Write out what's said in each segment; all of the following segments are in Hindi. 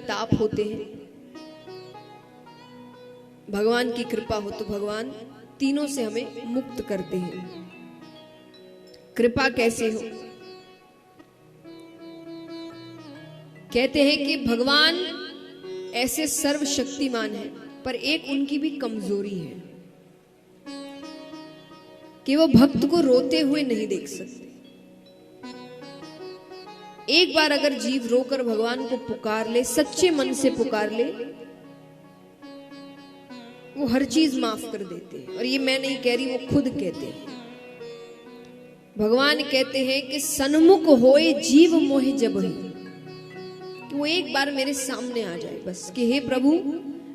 ताप होते हैं, भगवान की कृपा हो तो भगवान तीनों से हमें मुक्त करते हैं। कृपा कैसे हो? कहते हैं कि भगवान ऐसे सर्वशक्तिमान है, पर एक उनकी भी कमजोरी है कि वो भक्त को रोते हुए नहीं देख सकते। एक बार अगर जीव रोकर भगवान को पुकार ले, सच्चे मन से पुकार ले, वो हर चीज माफ कर देते हैं। और ये मैं नहीं कह रही, वो खुद कहते हैं। भगवान कहते हैं कि सन्मुख होए जीव मोहि जबहि, कि वो एक बार मेरे सामने आ जाए बस, कि हे प्रभु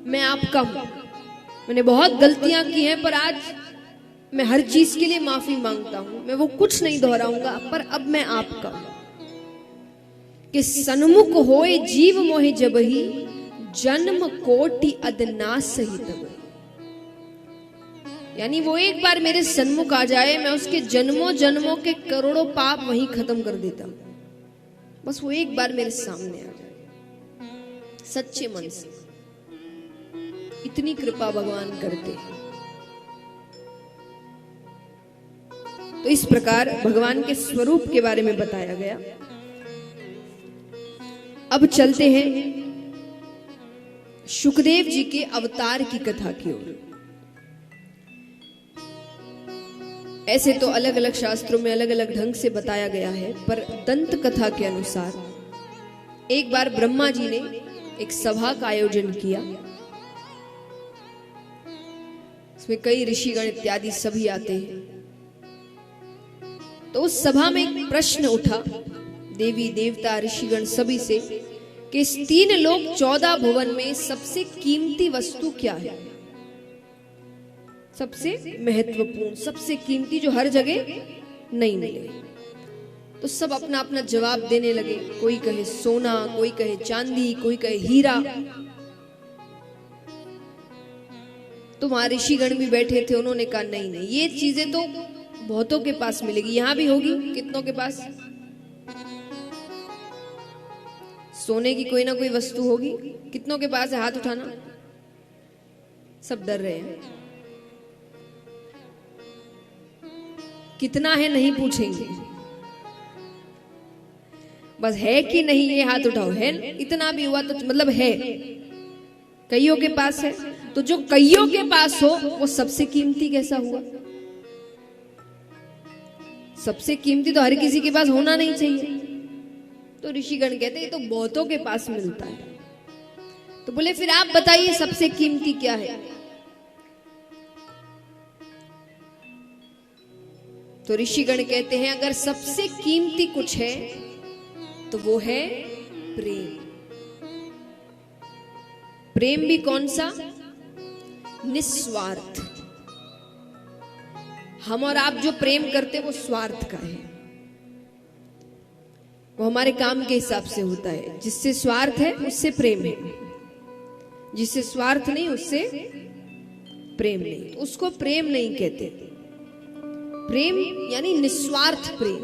मैं आपका हूं, मैंने बहुत गलतियां की हैं, पर आज मैं हर चीज के लिए माफी मांगता हूं, मैं वो कुछ नहीं दोहराऊंगा, पर अब मैं आपका हूं। कि सन्मुख होए जीव मोहि जबहि, जन्म कोटि अदनासहि तबहि। यानी वो एक बार मेरे सन्मुख आ जाए, मैं उसके जन्मों जन्मों के करोड़ों पाप वहीं खत्म कर देता हूं। बस वो एक बार मेरे सामने आ जाए सच्चे मन से। इतनी कृपा भगवान करते हैं। तो इस प्रकार भगवान के स्वरूप के बारे में बताया गया। अब चलते हैं शुकदेव जी के अवतार की कथा की ओर। ऐसे तो अलग अलग शास्त्रों में अलग अलग ढंग से बताया गया है, पर दंत कथा के अनुसार एक बार ब्रह्मा जी ने एक सभा का आयोजन किया। इसमें कई ऋषिगण इत्यादि सभी आते हैं। तो उस सभा में एक प्रश्न उठा देवी देवता ऋषिगण सभी से, कि इस 3 लोक 14 भुवन में सबसे कीमती वस्तु क्या है, सबसे महत्वपूर्ण, सबसे कीमती, जो हर जगह नहीं मिले। तो सब अपना अपना जवाब देने लगे। कोई कहे सोना, कोई कहे चांदी, कोई कहे हीरा। तो वहां ऋषिगण भी बैठे थे, उन्होंने कहा नहीं नहीं, ये चीजें तो बहुतों के पास मिलेगी, यहां भी होगी। कितनों के पास सोने की कोई ना कोई वस्तु होगी? कितनों के पास है? हाथ उठाना। सब डर रहे हैं। कितना है नहीं पूछेंगे, बस है कि नहीं ये हाथ उठाओ। है, इतना भी हुआ तो मतलब है। कईयों के पास है, तो जो कईयों के पास हो वो सबसे कीमती कैसा हुआ? सबसे कीमती तो हर किसी के पास होना नहीं चाहिए। तो ऋषिगण कहते हैं तो बहुतों के पास मिलता है। तो बोले फिर आप बताइए सबसे कीमती क्या है? तो ऋषिगण कहते हैं अगर सबसे कीमती कुछ है तो वो है प्रेम। प्रेम भी कौन सा? निस्वार्थ। हम और आप जो प्रेम करते वो स्वार्थ का है, वो हमारे काम के हिसाब से होता है। जिससे स्वार्थ है उससे प्रेम है, जिससे स्वार्थ नहीं उससे प्रेम नहीं। तो उसको प्रेम नहीं कहते। प्रेम यानी निस्वार्थ प्रेम,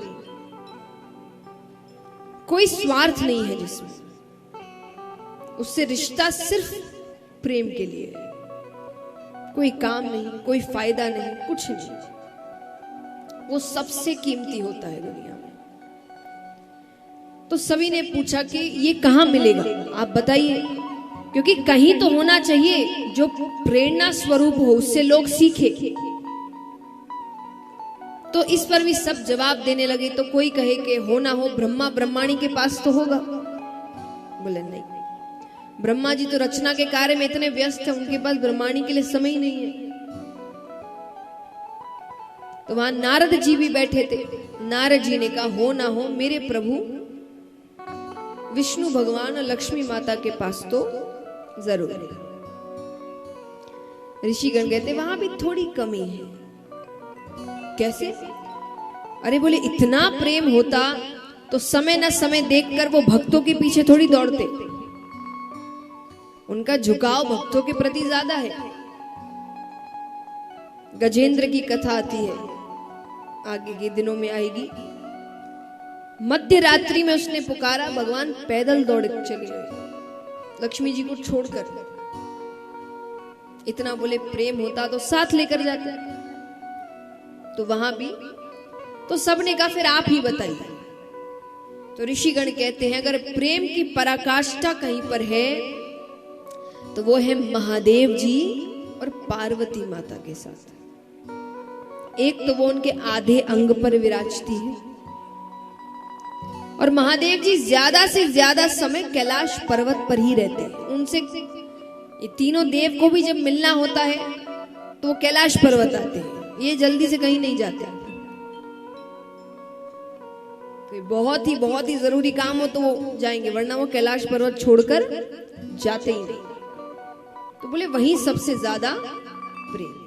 कोई स्वार्थ नहीं है जिसमें, उससे रिश्ता सिर्फ प्रेम के लिए, कोई काम नहीं, कोई फायदा नहीं, कुछ नहीं। वो सबसे कीमती होता है दुनिया में। तो सभी ने पूछा कि ये कहां मिलेगा, आप बताइए, क्योंकि कहीं तो होना चाहिए जो प्रेरणा स्वरूप हो, उससे लोग सीखे। तो इस पर भी सब जवाब देने लगे। तो कोई कहे कि हो ना हो ब्रह्मा ब्रह्माणी के पास तो होगा। बोले नहीं, ब्रह्मा जी तो रचना के कार्य में इतने व्यस्त हैं, उनके पास ब्रह्माणी के लिए समय ही नहीं है। तो वहां नारद जी भी बैठे थे। नारद जी ने कहा हो ना हो मेरे प्रभु विष्णु भगवान और लक्ष्मी माता के पास तो जरूर है। ऋषिगण कहते वहां भी थोड़ी कमी है। कैसे? अरे बोले इतना प्रेम होता तो समय न समय देखकर वो भक्तों के पीछे थोड़ी दौड़ते। उनका झुकाव भक्तों के प्रति ज्यादा है। गजेंद्र की कथा आती है, आगे के दिनों में आएगी। मध्य रात्रि में उसने पुकारा, भगवान पैदल दौड़ चले गए। लक्ष्मी जी को छोड़कर। इतना बोले प्रेम होता तो साथ लेकर जाते। तो वहां भी तो सबने कहा फिर आप ही बताइए। तो ऋषिगण कहते हैं अगर प्रेम की पराकाष्ठा कहीं पर है तो वो है महादेव जी और पार्वती माता के साथ। एक तो वो उनके आधे अंग पर विराजती है और महादेव जी ज्यादा से ज्यादा समय कैलाश पर्वत पर ही रहते हैं। उनसे ये तीनों देव को भी जब मिलना होता है तो वो कैलाश पर्वत आते हैं, ये जल्दी से कहीं नहीं जाते। तो बहुत ही जरूरी काम हो तो वो जाएंगे, वरना वो कैलाश पर्वत छोड़कर जाते ही नहीं। तो बोले वहीं सबसे ज्यादा प्रेम।